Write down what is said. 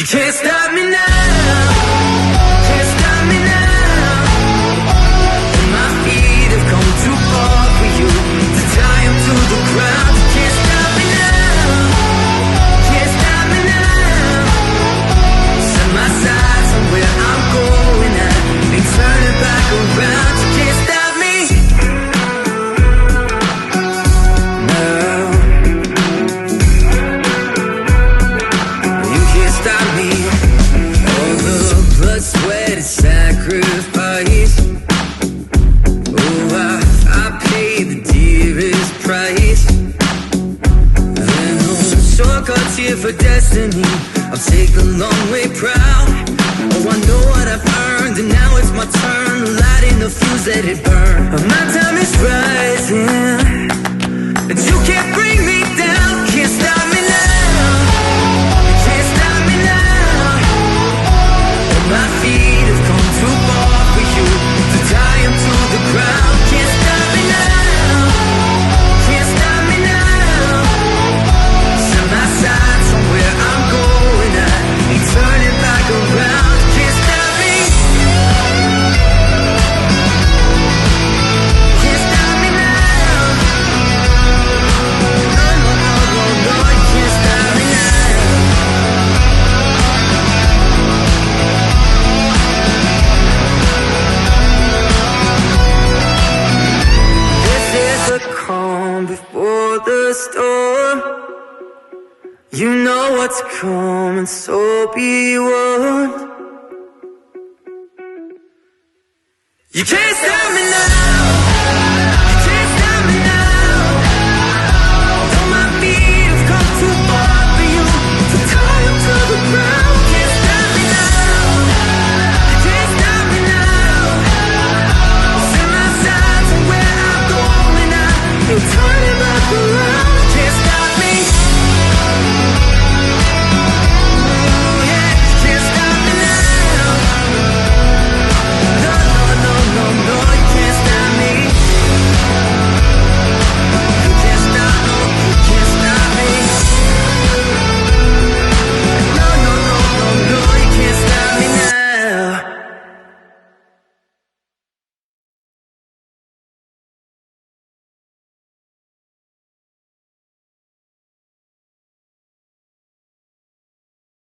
You can't stop me now. Can't stop me now. And my feet have come too far for you to tie them to the ground. You can't stop me now. Can't stop me now. Set my sights on where I'm going at and turn it back around. You can't stop me now. You can't stop me. All the blood, sweat, and sacrifice. Oh, I paid the dearest price. And no shortcuts here for destiny. I'll take the long way proud. Oh, I know what I've earned, and now it's my turn. Lighting the fuse, let it burn. My time is rising, and you can't bring me down. Can't stop me now. Can't stop me now. My feet have come too far for you to tie them to the ground. Can't stop me now. Can't stop me now. Set my sights on where I'm going at and turn it back around. Can't stop me. Can't stop me now. No, no, no, no, no, you can't stop me now. This is the calm before the storm. You know what's coming, so be warned. You can't stop me now.